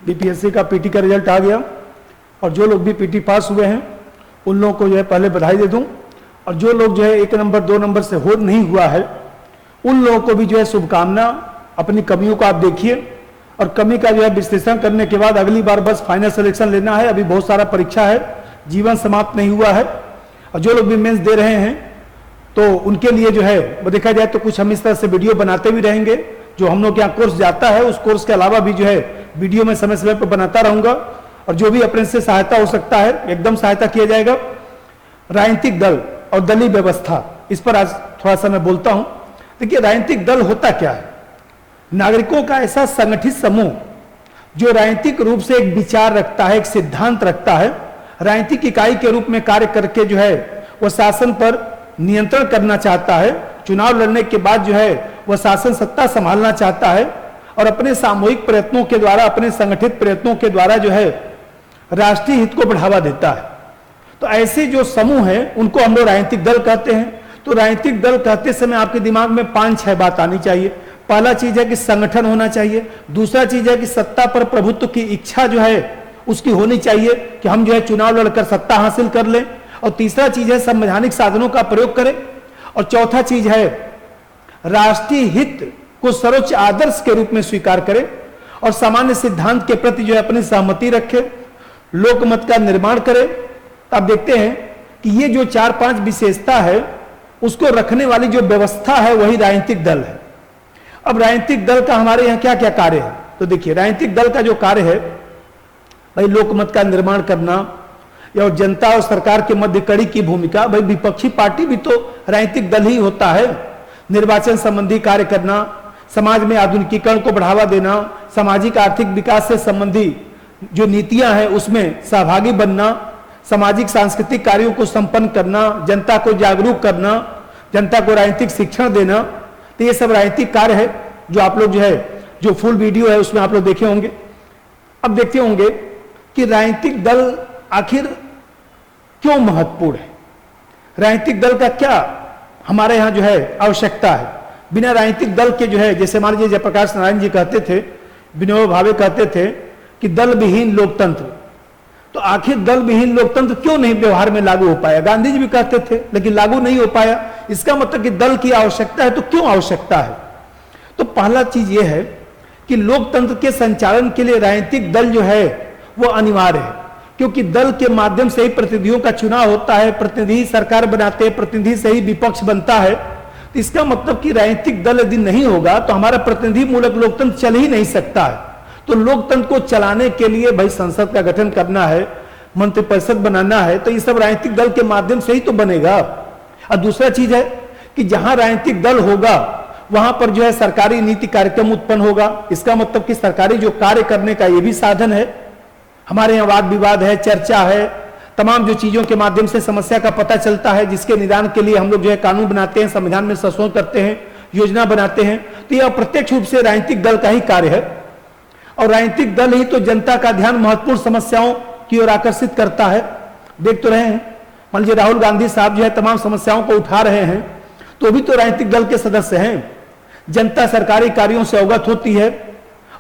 BPSC का PT का result आ गया और जो लोग भी पीटी पास हुए हैं उन लोगों को जो है पहले बधाई दे दूं, और जो लोग जो है 1 नंबर 2 नंबर से हो नहीं हुआ है उन लोगों को भी जो है शुभकामना। अपनी कमियों को आप देखिए और कमी का जो है विश्लेषण करने के बाद अगली बार बस फाइनल सिलेक्शन लेना है। अभी बहुत सारा परीक्षा है, जीवन समाप्त नहीं हुआ है। और जो लोग भी मेंस दे रहे हैं तो उनके लिए जो है वो देखा जाए तो कुछ हम इस तरह से वीडियो बनाते भी रहेंगे। जो हम लोग यहाँ कोर्स जाता है उस कोर्स के अलावा भी जो है वीडियो में समय समय पर बनाता रहूंगा, और जो भी अपने से सहायता हो सकता है एकदम सहायता किया जाएगा। राजनीतिक दल और दलीय व्यवस्था, इस पर आज थोड़ा सा मैं बोलता हूं। देखिए, राजनीतिक दल होता क्या है? नागरिकों का ऐसा संगठित समूह जो राजनीतिक रूप से एक विचार रखता है, एक सिद्धांत रखता है, राजनीतिक इकाई के रूप में कार्य करके जो है वह शासन पर नियंत्रण करना चाहता है। चुनाव लड़ने के बाद जो है वह शासन सत्ता संभालना चाहता है और अपने सामूहिक प्रयत्नों के द्वारा, अपने संगठित प्रयत्नों के द्वारा जो है राष्ट्रीय हित को बढ़ावा देता है। तो ऐसे जो समूह हैं उनको हम लोग राजनीतिक दल कहते हैं। तो राजनीतिक दल कहते समय आपके दिमाग में 5-6 बात आनी चाहिए। पहला चीज है कि संगठन होना चाहिए, दूसरा चीज है कि सत्ता पर प्रभुत्व की इच्छा जो है उसकी होनी चाहिए कि हम जो है चुनाव लड़कर सत्ता हासिल कर लें, और तीसरा चीज है संवैधानिक साधनों का प्रयोग करें, और चौथा चीज है राष्ट्रीय हित को सर्वोच्च आदर्श के रूप में स्वीकार करें और सामान्य सिद्धांत के प्रति जो है अपनी सहमति रखे, लोकमत का निर्माण करे। तो आप देखते हैं कि ये जो 4-5 विशेषता है उसको रखने वाली जो व्यवस्था है वही राजनीतिक दल है। अब राजनीतिक दल का हमारे यहाँ क्या क्या कार्य है? तो देखिए, राजनीतिक दल का जो कार्य है भाई लोकमत का निर्माण करना या जनता और सरकार के मध्य कड़ी की भूमिका। भाई विपक्षी पार्टी भी तो राजनीतिक दल ही होता है। निर्वाचन संबंधी कार्य करना, समाज में आधुनिकीकरण को बढ़ावा देना, सामाजिक आर्थिक विकास से संबंधी जो नीतियां हैं उसमें सहभागी बनना, सामाजिक सांस्कृतिक कार्यों को संपन्न करना, जनता को जागरूक करना, जनता को राजनीतिक शिक्षण देना। तो ये सब राजनीतिक कार्य है जो आप लोग जो है जो फुल वीडियो है उसमें आप लोग देखे होंगे। अब देखते होंगे कि राजनीतिक दल आखिर क्यों महत्वपूर्ण है, राजनीतिक दल का क्या हमारे यहां जो है आवश्यकता है। बिना राजनीतिक दल के जो है, जैसे मान लीजिए जयप्रकाश नारायण जी कहते थे, विनोबा भावे कहते थे कि दल विहीन लोकतंत्र। तो आखिर दल विहीन लोकतंत्र क्यों नहीं व्यवहार में लागू हो पाया? गांधी जी भी कहते थे लेकिन लागू नहीं हो पाया। इसका मतलब कि दल की आवश्यकता है। तो क्यों आवश्यकता है? तो पहला चीज यह है कि लोकतंत्र के संचालन के लिए राजनीतिक दल जो है वो अनिवार्य है, क्योंकि दल के माध्यम से ही प्रतिनिधियों का चुनाव होता है, प्रतिनिधि सरकार बनाते हैं, प्रतिनिधि से ही विपक्ष बनता है। तो इसका मतलब कि राजनीतिक दल यदि नहीं होगा तो हमारा प्रतिनिधि मूलक लोकतंत्र चल ही नहीं सकता है। तो लोकतंत्र को चलाने के लिए भाई संसद का गठन करना है, मंत्रिपरिषद बनाना है, तो ये सब राजनीतिक दल के माध्यम से ही तो बनेगा। और दूसरा चीज है कि जहां राजनीतिक दल होगा वहां पर जो है सरकारी नीति कार्यक्रम उत्पन्न होगा। इसका मतलब कि सरकारी जो कार्य करने का ये भी साधन है। हमारे यहाँ वाद विवाद है, चर्चा है, तमाम जो चीजों के माध्यम से समस्या का पता चलता है, जिसके निदान के लिए हम लोग जो है कानून बनाते हैं, संविधान में संशोधन करते हैं, योजना बनाते हैं। तो यह अप्रत्यक्ष रूप से राजनीतिक दल का ही कार्य है। और राजनीतिक दल ही तो जनता का ध्यान महत्वपूर्ण समस्याओं की ओर आकर्षित करता है। देख तो रहे हैं, मान लीजिए राहुल गांधी साहब जो है तमाम समस्याओं को उठा रहे हैं, तो भी तो राजनीतिक दल के सदस्य हैं। जनता सरकारी कार्यों से अवगत होती है,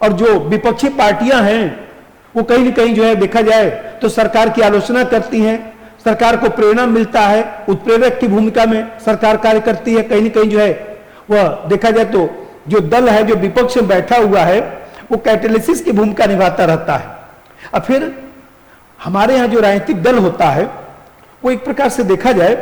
और जो विपक्षी पार्टियां हैं वो कहीं न कहीं जो है देखा जाए तो सरकार की आलोचना करती हैं, सरकार को प्रेरणा मिलता है, उत्प्रेरक की भूमिका में सरकार कार्य करती है। कहीं न कहीं जो है वह देखा जाए तो जो दल है जो विपक्ष में बैठा हुआ है वो कैटेलिसिस की भूमिका निभाता रहता है। अब फिर हमारे यहाँ जो राजनीतिक दल होता है वो एक प्रकार से देखा जाए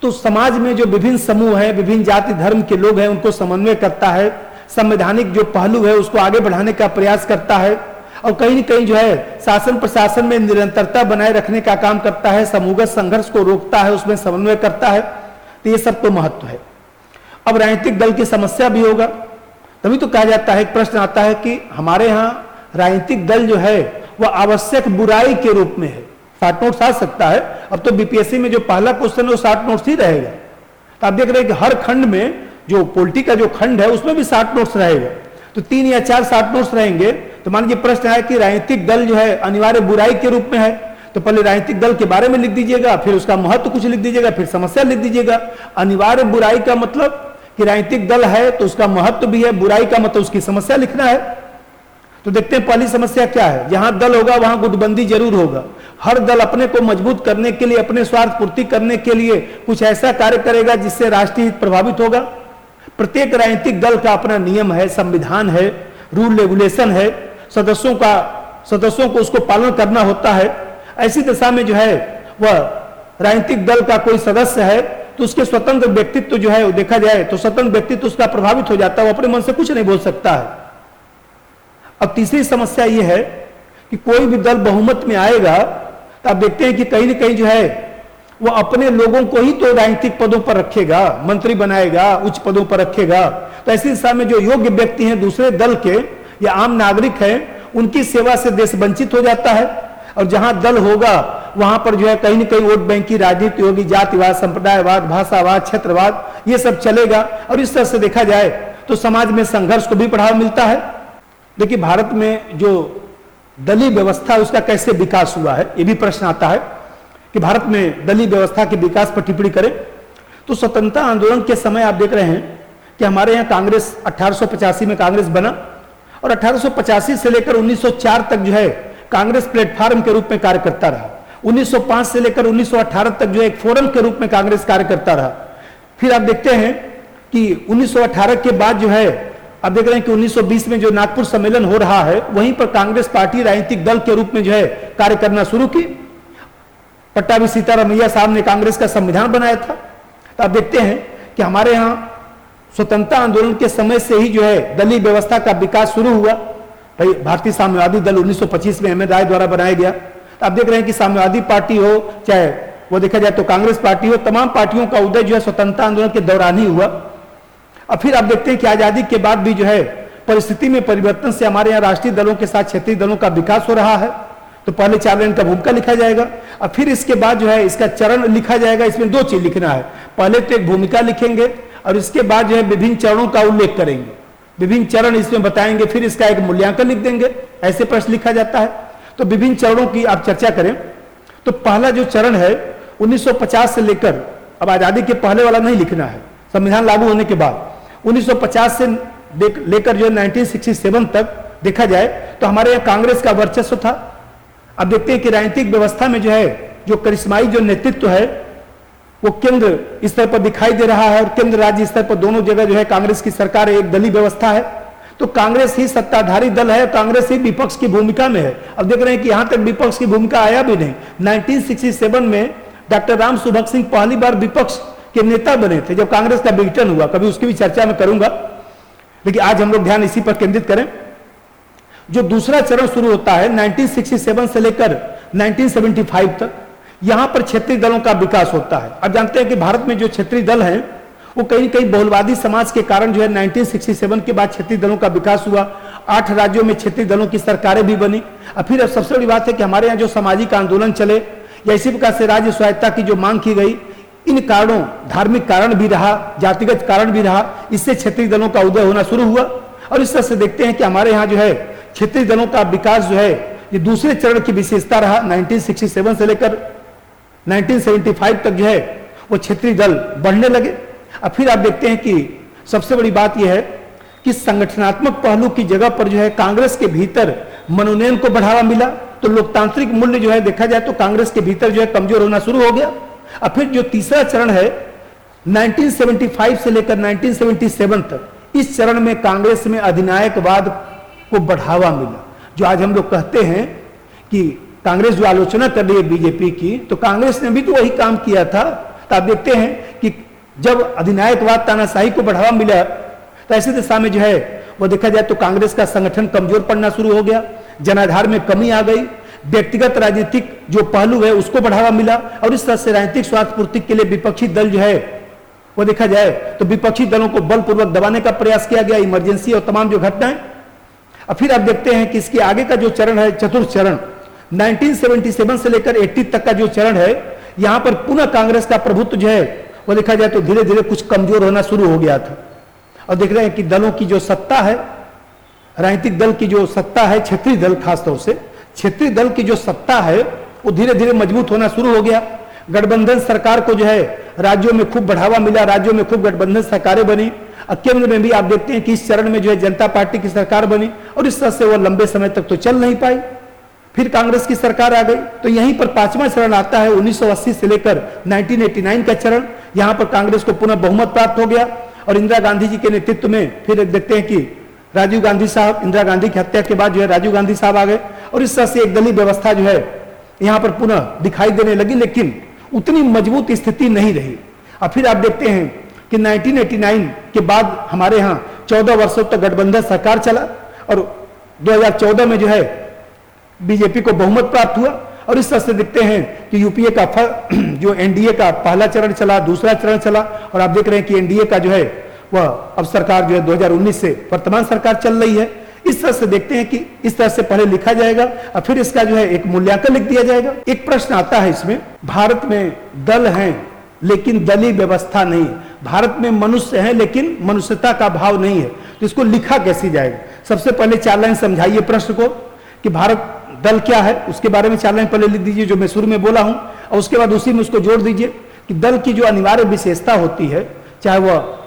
तो समाज में जो विभिन्न समूह हैं, विभिन्न जाति धर्म के लोग हैं, उनको समन्वय करता है, संवैधानिक जो पहलू है उसको आगे बढ़ाने का प्रयास करता है, और कहीं न कहीं जो है शासन प्रशासन में निरंतरता बनाए रखने का काम करता है, समूहगत संघर्ष को रोकता है, उसमें समन्वय करता है। तो ये सब तो महत्व है। अब राजनीतिक दल की समस्या भी होगा, तभी तो कहा जाता है, एक प्रश्न आता है कि हमारे यहाँ राजनीतिक दल जो है वह आवश्यक बुराई के रूप में है। 60 नोट्स आ सकता है। अब तो बीपीएससी में जो पहला क्वेश्चन है वो 60 नोट्स ही रहेगा। तो आप देख रहे हैं कि हर खंड में जो पॉलिटी का जो खंड है उसमें भी 60 नोट्स रहेगा। तो 3 या 4 60 नोट्स रहेंगे। तो मान लीजिए प्रश्न है कि राजनीतिक दल जो है अनिवार्य बुराई के रूप में है, तो पहले राजनीतिक दल के बारे में लिख दीजिएगा, फिर उसका महत्व कुछ लिख दीजिएगा, फिर समस्या लिख दीजिएगा। अनिवार्य बुराई का मतलब कि राजनीतिक दल है तो उसका महत्व भी है, बुराई का मतलब उसकी समस्या लिखना है। तो देखते हैं पहली समस्या क्या है। जहां दल होगा वहां गुटबंदी जरूर होगा। हर दल अपने को मजबूत करने के लिए, अपने स्वार्थ पूर्ति करने के लिए कुछ ऐसा कार्य करेगा जिससे राष्ट्रीय हित प्रभावित होगा। प्रत्येक राजनीतिक दल का अपना नियम है, संविधान है, रूल रेगुलेशन है, सदस्यों को उसको पालन करना होता है। ऐसी दशा में जो है वह राजनीतिक दल का कोई सदस्य है तो उसके स्वतंत्र व्यक्तित्व जो है देखा जाए तो स्वतंत्र व्यक्तित्व उसका प्रभावित हो जाता है, वो अपने मन से कुछ नहीं बोल सकता है। अब तीसरी समस्या यह है कि कोई भी दल बहुमत में आएगा तो आप देखते हैं कि कहीं ना कहीं जो है वो अपने लोगों को ही तो राजनीतिक पदों पर रखेगा, मंत्री बनाएगा, उच्च पदों पर रखेगा। तो ऐसी दिशा में जो योग्य व्यक्ति हैं दूसरे दल के या आम नागरिक हैं, उनकी सेवा से देश वंचित हो जाता है। और जहां दल होगा वहां पर जो है कहीं ना कहीं वोट बैंक की राजनीति होगी, जातिवाद, संप्रदायवाद, भाषावाद, क्षेत्रवाद, ये सब चलेगा। और इस तरह से देखा जाए तो समाज में संघर्ष को भी बढ़ावा मिलता है। देखिए, भारत में जो दलीय व्यवस्था उसका कैसे विकास हुआ है, ये भी प्रश्न आता है कि भारत में दलीय व्यवस्था के विकास पर टिप्पणी करें तो स्वतंत्रता आंदोलन के समय आप देख रहे हैं कि हमारे यहाँ कांग्रेस 1885 में कांग्रेस बना और 1885 से लेकर 1904 तक जो है कांग्रेस प्लेटफॉर्म के रूप में कार्य करता रहा। 1905 से लेकर 1918 तक जो है एक फोरम के रूप में कांग्रेस कार्य करता रहा। फिर आप देखते हैं कि 1918 के बाद जो है आप देख रहे हैं कि 1920 में जो नागपुर सम्मेलन हो रहा है वहीं पर कांग्रेस पार्टी राजनीतिक दल के रूप में जो है कार्य करना शुरू की। पट्टाभी सीतारामैया साहब ने कांग्रेस का संविधान बनाया था। तो आप देखते हैं कि हमारे यहाँ स्वतंत्रता आंदोलन के समय से ही जो है दलीय व्यवस्था का विकास शुरू हुआ। भाई, भारतीय साम्यवादी दल 1925 में अहमद राय द्वारा बनाया गया। तो आप देख रहे हैं कि साम्यवादी पार्टी हो चाहे वो देखा जाए तो कांग्रेस पार्टी हो, तमाम पार्टियों का उदय जो है स्वतंत्रता आंदोलन के दौरान ही हुआ। और फिर आप देखते हैं कि आजादी के बाद भी जो है परिस्थिति में परिवर्तन से हमारे यहाँ राष्ट्रीय दलों के साथ क्षेत्रीय दलों का विकास हो रहा है। तो पहले 4 लाइन का भूमिका लिखा जाएगा और फिर इसके बाद जो है इसका चरण लिखा जाएगा। इसमें 2 चीज लिखना है, पहले तो एक भूमिका लिखेंगे और इसके बाद जो है विभिन्न चरणों का उल्लेख करेंगे, विभिन्न चरण इसमें बताएंगे, फिर इसका एक मूल्यांकन लिख देंगे। ऐसे प्रश्न लिखा जाता है। तो विभिन्न चरणों की आप चर्चा करें तो पहला जो चरण है 1950 से लेकर, अब आजादी के पहले वाला नहीं लिखना है, संविधान लागू होने के बाद 1950 से लेकर जो 1967 तक देखा जाए तो हमारे यहाँ कांग्रेस का वर्चस्व था। अब देखते हैं कि राजनीतिक व्यवस्था में जो है जो करिश्माई जो नेतृत्व है वो केंद्र स्तर पर दिखाई दे रहा है और केंद्र राज्य स्तर पर दोनों जगह जो है कांग्रेस की सरकार है, एक दलीय व्यवस्था है। तो कांग्रेस ही सत्ताधारी दल है, कांग्रेस ही विपक्ष की भूमिका में है। अब देख रहे हैं कि यहां तक विपक्ष की भूमिका आया भी नहीं। 1967 में डॉक्टर राम सुभग सिंह पहली बार विपक्ष के नेता बने थे जब कांग्रेस का विघटन हुआ। कभी उसकी भी चर्चा में करूंगा, लेकिन आज हम लोग ध्यान इसी पर केंद्रित करें। जो दूसरा चरण शुरू होता है 1967 से लेकर 1975 तक, यहां पर क्षेत्रीय दलों का विकास होता है। आप जानते हैं कि भारत में जो क्षेत्रीय दल हैं वो कहीं कहीं बहुलवादी समाज के कारण जो है 1967 के बाद क्षेत्रीय दलों का विकास हुआ। 8 राज्यों में क्षेत्रीय दलों की सरकारें भी बनी। और फिर अब सबसे बड़ी बात है कि हमारे यहाँ जो सामाजिक आंदोलन चले या इसी प्रकार से राज्य स्वायत्ता की जो मांग की गई, इन कारणों, धार्मिक कारण भी रहा, जातिगत कारण भी रहा, इससे क्षेत्रीय दलों का उदय होना शुरू हुआ। और इस तरह से देखते हैं कि हमारे यहाँ जो है क्षेत्रीय दलों का विकास जो है ये दूसरे चरण की विशेषता रहा। 1967 से लेकर 1975 तक जो है वो क्षेत्रीय दल बढ़ने लगे। अब फिर आप देखते हैं कि सबसे बड़ी बात यह है कि संगठनात्मक पहलू की जगह पर जो है कांग्रेस के भीतर मनोनयन को बढ़ावा मिला। तो लोकतांत्रिक मूल्य जो है देखा जाए तो कांग्रेस के भीतर जो है कमजोर होना शुरू हो गया। अब फिर जो तीसरा चरण है 1975 से लेकर 1977 तक, इस चरण में कांग्रेस में अधिनायकवाद को बढ़ावा मिला। जो आज हम लोग कहते हैं कि कांग्रेस जो आलोचना कर रही है बीजेपी की, तो कांग्रेस ने भी तो वही काम किया था। तो आप देखते हैं कि जब अधिनायकवाद, तानाशाही को बढ़ावा मिला तो ऐसी दिशा में जो है वो देखा जाए तो कांग्रेस का संगठन कमजोर पड़ना शुरू हो गया, जनाधार में कमी आ गई, व्यक्तिगत राजनीतिक जो पहलू है उसको बढ़ावा मिला। और इस तरह से राजनीतिक स्वार्थ पूर्ति के लिए विपक्षी दल जो है वो देखा जाए तो विपक्षी दलों को बलपूर्वक दबाने का प्रयास किया गया, इमरजेंसी और तमाम जो घटनाएं। और फिर आप देखते हैं कि इसके आगे का जो चरण है, चतुर्थ चरण, 1977 से लेकर 80 तक का जो चरण है, यहां पर पुनः कांग्रेस का प्रभुत्व जो है वो देखा जाए तो धीरे धीरे कुछ कमजोर होना शुरू हो गया था। और देख रहे हैं कि दलों की जो सत्ता है, राजनीतिक दल की जो सत्ता है, क्षेत्रीय दल खासतौर से क्षेत्रीय दल की जो सत्ता है वो धीरे धीरे मजबूत होना शुरू हो गया। गठबंधन सरकार को जो है राज्यों में खूब बढ़ावा मिला, राज्यों में खूब गठबंधन सरकारें बनी। और केंद्र में भी आप देखते हैं कि इस चरण में जो है जनता पार्टी की सरकार बनी और इस तरह से वो लंबे समय तक तो चल नहीं पाई, फिर कांग्रेस की सरकार आ गई। तो यहीं पर पांचवा चरण आता है 1980 से लेकर 1989 का चरण। यहां पर कांग्रेस को पुनः बहुमत प्राप्त हो गया और इंदिरा गांधी जी के नेतृत्व में फिर देखते हैं कि राजीव गांधी साहब, इंदिरा गांधी की हत्या के बाद जो है राजीव गांधी साहब आ गए और इस तरह से एक दलीय व्यवस्था जो है यहां पर पुनः दिखाई देने लगी, लेकिन उतनी मजबूत स्थिति नहीं रही। और फिर आप देखते हैं कि 1989 के बाद हमारे यहाँ 14 वर्षों तक गठबंधन सरकार चला और 2014 में जो है बीजेपी को बहुमत प्राप्त हुआ और इस तरह से देखते हैं कि यूपीए का जो एनडीए का पहला चरण चला, दूसरा चरण चला और आप देख रहे हैं कि एनडीए का जो है वह अब सरकार जो है 2019 से वर्तमान सरकार चल रही है। इस तरह से देखते हैं कि इस तरह से पहले लिखा जाएगा और फिर इसका जो है एक मूल्यांकन लिख दिया जाएगा। एक प्रश्न आता है इसमें, भारत में दल हैं लेकिन दलीय व्यवस्था नहीं है, भारत में मनुष्य हैं लेकिन मनुष्यता का भाव नहीं है, तो इसको लिखा कैसे जाएगा? सबसे पहले 4 लाइन समझाइए प्रश्न को कि भारत दल क्या है, उसके बारे में 4 लाइन पहले लिख दीजिए जो मैं शुरू में बोला हूं और उसके बाद उसी में उसको जोड़ दीजिए कि दल की जो अनिवार्य विशेषता होती है, चाहे वह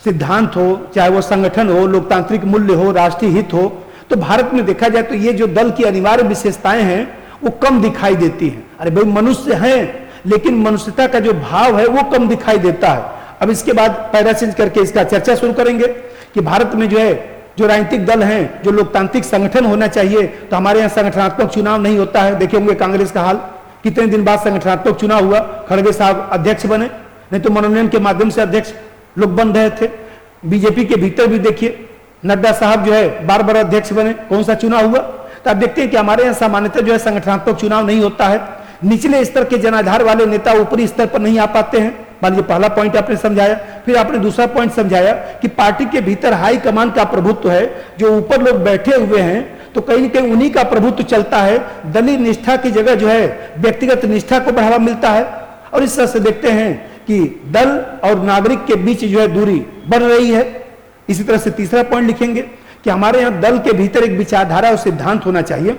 सिद्धांत हो, चाहे वो संगठन हो, लोकतांत्रिक मूल्य हो, राष्ट्रीय हित हो, तो भारत में देखा जाए तो ये जो दल की अनिवार्य विशेषताएं हैं वो कम दिखाई देती हैं। अरे भाई मनुष्य हैं लेकिन मनुष्यता का जो भाव है वो कम दिखाई देता है। अब इसके बाद पैरा चेंज करके इसका चर्चा शुरू करेंगे कि भारत में जो है जो राजनीतिक दल हैं, जो लोकतांत्रिक संगठन होना चाहिए, तो हमारे यहाँ संगठनात्मक चुनाव नहीं होता है। देखे होंगे कांग्रेस का हाल, कितने दिन बाद संगठनात्मक चुनाव हुआ, खड़गे साहब अध्यक्ष बने, नहीं तो मनोनयन के माध्यम से अध्यक्ष लोग बन रहे थे। बीजेपी के भीतर भी देखिए नड्डा साहब जो है बार बार अध्यक्ष बने, कौन सा चुनाव हुआ? तो आप देखते हैं कि हमारे यहाँ सामान्यतः जो है संगठनात्मक चुनाव नहीं होता है। निचले स्तर के जनाधार वाले नेता ऊपरी स्तर पर नहीं आ पाते हैं। मान लीजिए पहला पॉइंट आपने समझाया, फिर आपने दूसरा पॉइंट समझाया कि पार्टी के भीतर हाई कमान का प्रभुत्व है, जो ऊपर लोग बैठे हुए हैं तो कहीं न कहीं उन्हीं का प्रभुत्व चलता है। दलीय निष्ठा की जगह जो है व्यक्तिगत निष्ठा को बढ़ावा मिलता है और इस तरह से देखते हैं कि दल और नागरिक के बीच जो है दूरी बढ़ रही है। इसी तरह से तीसरा पॉइंट लिखेंगे कि हमारे यहाँ दल के भीतर एक विचारधारा और सिद्धांत होना चाहिए,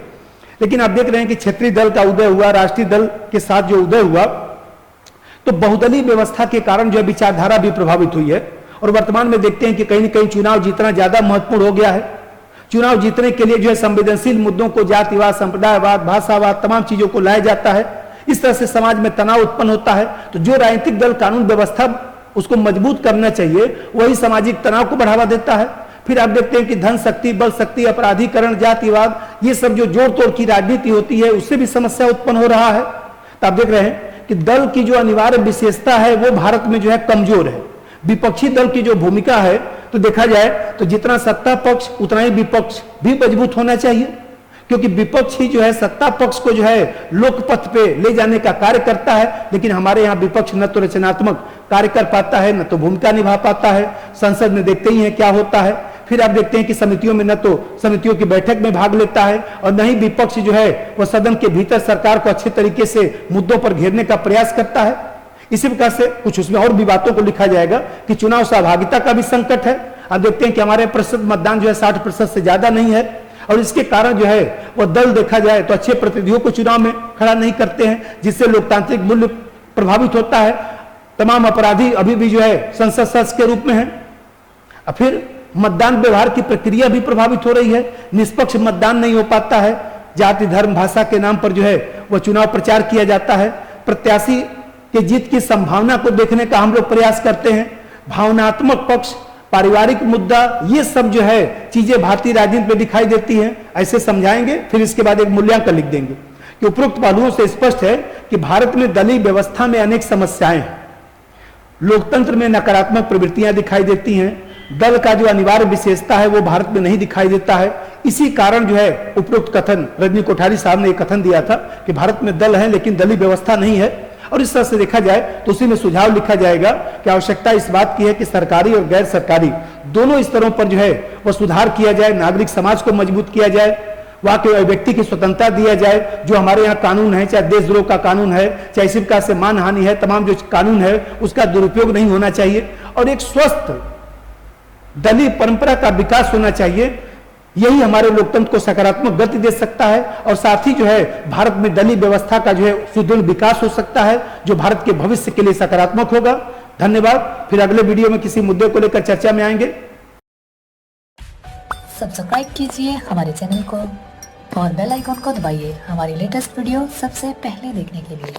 लेकिन आप देख रहे हैं कि क्षेत्रीय दल का उदय हुआ, राष्ट्रीय दल के साथ जो उदय हुआ, तो बहुदलीय व्यवस्था के कारण जो है विचारधारा भी प्रभावित हुई है और वर्तमान में देखते हैं कि कहीं न कहीं चुनाव जीतना ज्यादा महत्वपूर्ण हो गया है। चुनाव जीतने के लिए जो है संवेदनशील मुद्दों को, जातिवाद, संप्रदायवाद, भाषावाद, तमाम चीजों को लाया जाता है। इस तरह से समाज में तनाव उत्पन्न होता है। तो जो राजनीतिक दल कानून व्यवस्था उसको मजबूत करना चाहिए, वही सामाजिक तनाव को बढ़ावा देता है। फिर आप देखते हैं कि धन शक्ति, बल शक्ति, अपराधीकरण, जातिवाद, ये सब जो जोड़ तोड़ की राजनीति होती है उससे भी समस्या उत्पन्न हो रहा है। तो आप देख रहे हैं कि दल की जो अनिवार्य विशेषता है वो भारत में जो है कमजोर है। विपक्षी दल की जो भूमिका है तो देखा जाए तो जितना सत्ता पक्ष उतना ही विपक्ष भी मजबूत होना चाहिए, क्योंकि विपक्ष ही जो है सत्ता पक्ष को जो है लोकपथ पे ले जाने का कार्य करता है। लेकिन हमारे यहाँ विपक्ष न तो रचनात्मक कार्य कर पाता है, न तो भूमिका निभा पाता है। संसद में देखते ही हैं क्या होता है। फिर आप देखते हैं कि समितियों में न तो समितियों की बैठक में भाग लेता है और न ही विपक्ष जो है वह सदन के भीतर सरकार को अच्छे तरीके से मुद्दों पर घेरने का प्रयास करता है। इसी प्रकार से कुछ उसमें और भी बातों को लिखा जाएगा कि चुनाव सहभागिता का भी संकट है। आप देखते हैं कि हमारे प्रतिशत मतदान जो है 60% से ज्यादा नहीं है और इसके कारण जो है वह दल देखा जाए तो अच्छे प्रतिनिधियों को चुनाव में खड़ा नहीं करते हैं, जिससे लोकतांत्रिक मूल्य प्रभावित होता है। तमाम अपराधी अभी भी जो है संसद सदस्य के रूप में है। और फिर मतदान व्यवहार की प्रक्रिया भी प्रभावित हो रही है, निष्पक्ष मतदान नहीं हो पाता है। जाति, धर्म, भाषा के नाम पर जो है वह चुनाव प्रचार किया जाता है। प्रत्याशी के जीत की संभावना को देखने का हम लोग प्रयास करते हैं। भावनात्मक पक्ष, पारिवारिक मुद्दा, ये सब जो है चीजें भारतीय राजनीति में दिखाई देती हैं। ऐसे समझाएंगे, फिर इसके बाद एक मूल्यांकन लिख देंगे कि उपरोक्त पहलुओं से स्पष्ट है कि भारत में दलीय व्यवस्था में अनेक समस्याएं हैं। लोकतंत्र में नकारात्मक प्रवृत्तियां दिखाई देती हैं। दल का जो अनिवार्य विशेषता है वो भारत में नहीं दिखाई देता है। इसी कारण जो है उपरोक्त कथन, रजनी कोठारी साहब ने एक कथन दिया था कि भारत में दल है लेकिन दलीय व्यवस्था नहीं है। और इस तरह से देखा जाए तो उसी में सुझाव लिखा जाएगा कि आवश्यकता इस बात की है कि सरकारी और गैर सरकारी दोनों स्तरों पर जो है वह सुधार किया जाए, नागरिक समाज को मजबूत किया जाए, वहां के व्यक्ति की स्वतंत्रता दिया जाए। जो हमारे यहाँ कानून है, चाहे देशद्रोह का कानून है, चाहे इसी प्रकार से मानहानि है, तमाम जो कानून है उसका दुरुपयोग नहीं होना चाहिए और एक स्वस्थ दलीय परंपरा का विकास होना चाहिए। यही हमारे लोकतंत्र को सकारात्मक गति दे सकता है और साथ ही जो है भारत में दलीय व्यवस्था का जो है सुदृढ़ विकास हो सकता है, जो भारत के भविष्य के लिए सकारात्मक होगा। धन्यवाद। फिर अगले वीडियो में किसी मुद्दे को लेकर चर्चा में आएंगे। सब्सक्राइब कीजिए हमारे चैनल को और बेल आइकॉन को दबाइए हमारी लेटेस्ट वीडियो सबसे पहले देखने के लिए।